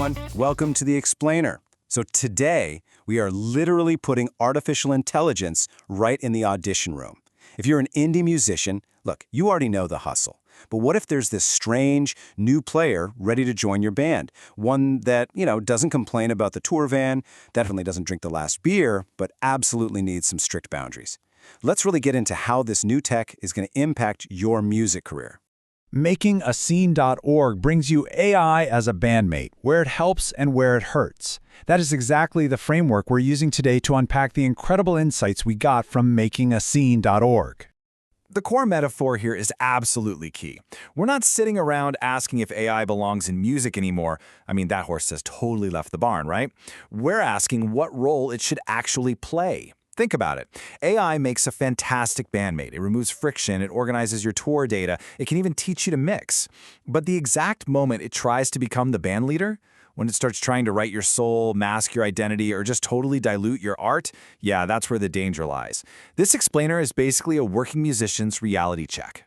everyone. Welcome to The Explainer. So today, we are literally putting artificial intelligence right in the audition room. If you're an indie musician, look, you already know the hustle. But what if there's this strange, new player ready to join your band? One that, doesn't complain about the tour van, definitely doesn't drink the last beer, but absolutely needs some strict boundaries. Let's really get into how this new tech is going to impact your music career. MakingAscene.org brings you AI as a bandmate, where it helps and where it hurts. That is exactly the framework we're using today to unpack the incredible insights we got from MakingAscene.org. The core metaphor here is absolutely key. We're not sitting around asking if AI belongs in music anymore. I mean, that horse has totally left the barn, right? We're asking what role it should actually play. Think about it. AI makes a fantastic bandmate. It removes friction, it organizes your tour data, it can even teach you to mix. But the exact moment it tries to become the band leader, when it starts trying to write your soul, mask your identity, or just totally dilute your art, yeah, that's where the danger lies. This explainer is basically a working musician's reality check.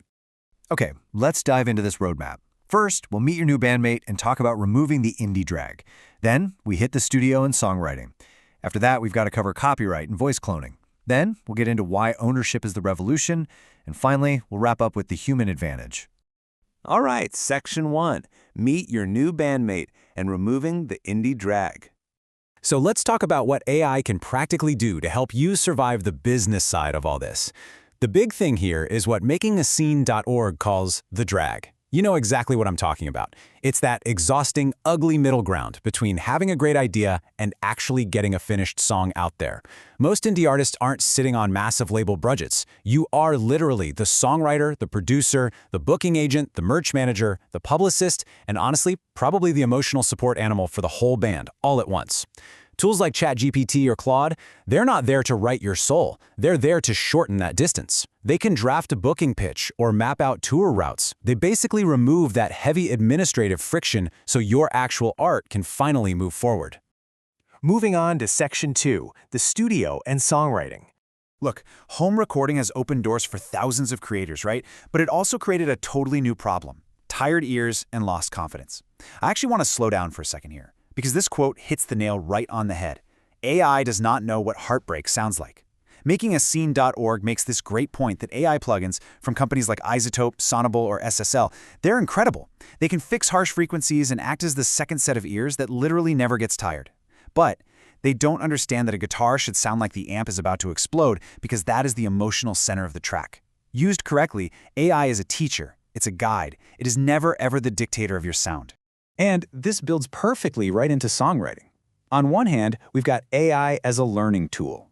Okay, let's dive into this roadmap. First, we'll meet your new bandmate and talk about removing the indie drag. Then, we hit the studio and songwriting. After that, we've got to cover copyright and voice cloning. Then, we'll get into why ownership is the revolution. And finally, we'll wrap up with the human advantage. All right, Section 1. Meet your new bandmate and removing the indie drag. So let's talk about what AI can practically do to help you survive the business side of all this. The big thing here is what MakingAscene.org calls the drag. You know exactly what I'm talking about. It's that exhausting, ugly middle ground between having a great idea and actually getting a finished song out there. Most indie artists aren't sitting on massive label budgets. You are literally the songwriter, the producer, the booking agent, the merch manager, the publicist, and honestly, probably the emotional support animal for the whole band, all at once. Tools like ChatGPT or Claude, they're not there to write your soul. They're there to shorten that distance. They can draft a booking pitch or map out tour routes. They basically remove that heavy administrative friction so your actual art can finally move forward. Moving on to Section 2, the studio and songwriting. Look, home recording has opened doors for thousands of creators, right? But it also created a totally new problem: tired ears and lost confidence. I actually want to slow down for a second here, because this quote hits the nail right on the head. AI does not know what heartbreak sounds like. MakingAscene.org makes this great point that AI plugins from companies like Isotope, Sonable, or SSL, they're incredible. They can fix harsh frequencies and act as the second set of ears that literally never gets tired. But they don't understand that a guitar should sound like the amp is about to explode, because that is the emotional center of the track. Used correctly, AI is a teacher. It's a guide. It is never ever the dictator of your sound. And this builds perfectly right into songwriting. On one hand, we've got AI as a learning tool.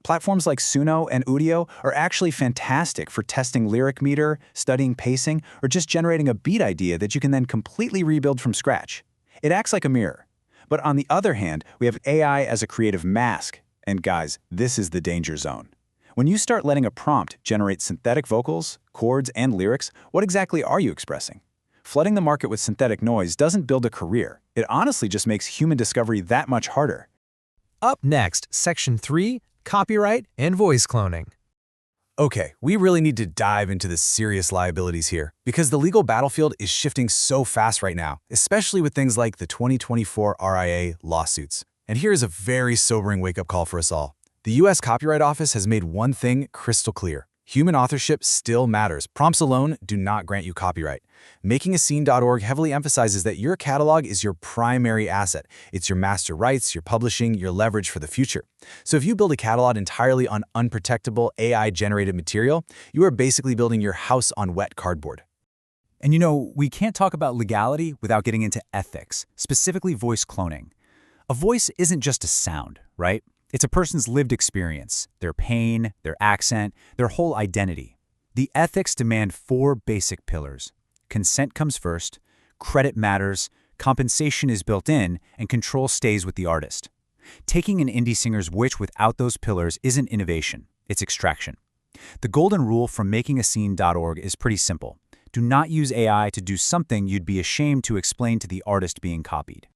Platforms like Suno and Udio are actually fantastic for testing lyric meter, studying pacing, or just generating a beat idea that you can then completely rebuild from scratch. It acts like a mirror. But on the other hand, we have AI as a creative mask. And guys, this is the danger zone. When you start letting a prompt generate synthetic vocals, chords, and lyrics, what exactly are you expressing? Flooding the market with synthetic noise doesn't build a career. It honestly just makes human discovery that much harder. Up next, Section 3, Copyright and Voice Cloning. Okay, we really need to dive into the serious liabilities here, because the legal battlefield is shifting so fast right now, especially with things like the 2024 RIA lawsuits. And here is a very sobering wake-up call for us all. The U.S. Copyright Office has made one thing crystal clear. Human authorship still matters. Prompts alone do not grant you copyright. MakingAscene.org heavily emphasizes that your catalog is your primary asset. It's your master rights, your publishing, your leverage for the future. So if you build a catalog entirely on unprotectable AI-generated material, you are basically building your house on wet cardboard. And we can't talk about legality without getting into ethics, specifically voice cloning. A voice isn't just a sound, right? It's a person's lived experience, their pain, their accent, their whole identity. The ethics demand 4 basic pillars. Consent comes first, credit matters, compensation is built in, and control stays with the artist. Taking an indie singer's witch without those pillars isn't innovation, it's extraction. The golden rule from MakingAscene.org is pretty simple. Do not use AI to do something you'd be ashamed to explain to the artist being copied.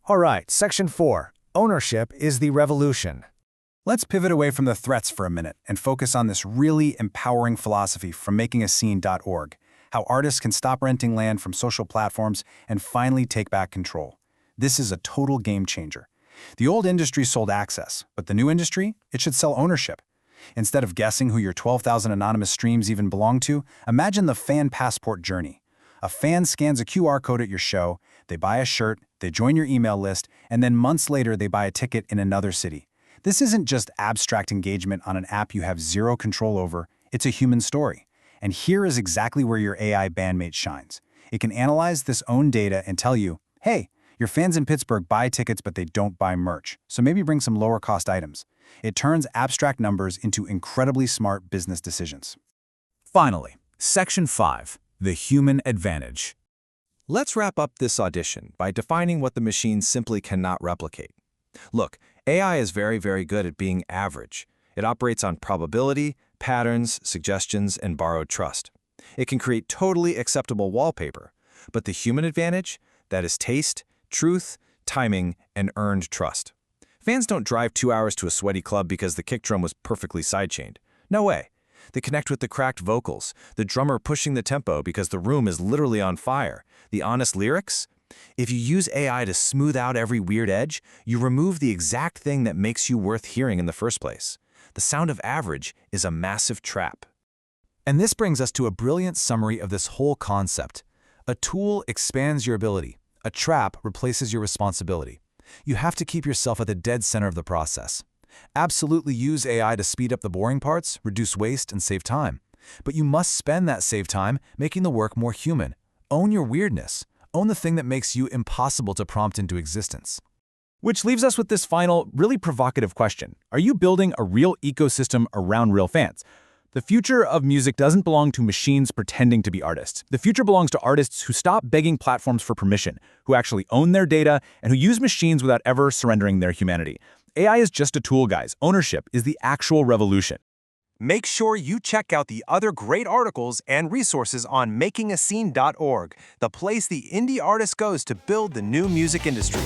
All right, Section 4. Ownership is the revolution. Let's pivot away from the threats for a minute and focus on this really empowering philosophy from MakingAscene.org, how artists can stop renting land from social platforms and finally take back control. This is a total game changer. The old industry sold access, but the new industry, it should sell ownership. Instead of guessing who your 12,000 anonymous streams even belong to, imagine the fan passport journey. A fan scans a QR code at your show, they buy a shirt, they join your email list, and then months later they buy a ticket in another city. This isn't just abstract engagement on an app you have zero control over, it's a human story. And here is exactly where your AI Bandmate shines. It can analyze this own data and tell you, hey, your fans in Pittsburgh buy tickets but they don't buy merch, so maybe bring some lower-cost items. It turns abstract numbers into incredibly smart business decisions. Finally, Section 5, the human advantage. Let's wrap up this audition by defining what the machine simply cannot replicate. Look, AI is very, very good at being average. It operates on probability, patterns, suggestions, and borrowed trust. It can create totally acceptable wallpaper, but the human advantage, that is taste, truth, timing, and earned trust. Fans don't drive 2 hours to a sweaty club because the kick drum was perfectly sidechained. No way. They connect with the cracked vocals, the drummer pushing the tempo because the room is literally on fire, the honest lyrics. If you use AI to smooth out every weird edge, you remove the exact thing that makes you worth hearing in the first place. The sound of average is a massive trap. And this brings us to a brilliant summary of this whole concept. A tool expands your ability. A trap replaces your responsibility. You have to keep yourself at the dead center of the process. Absolutely use AI to speed up the boring parts, reduce waste, and save time. But you must spend that saved time making the work more human. Own your weirdness. Own the thing that makes you impossible to prompt into existence. Which leaves us with this final, really provocative question. Are you building a real ecosystem around real fans? The future of music doesn't belong to machines pretending to be artists. The future belongs to artists who stop begging platforms for permission, who actually own their data, and who use machines without ever surrendering their humanity. AI is just a tool, guys. Ownership is the actual revolution. Make sure you check out the other great articles and resources on makingascene.org, the place the indie artist goes to build the new music industry.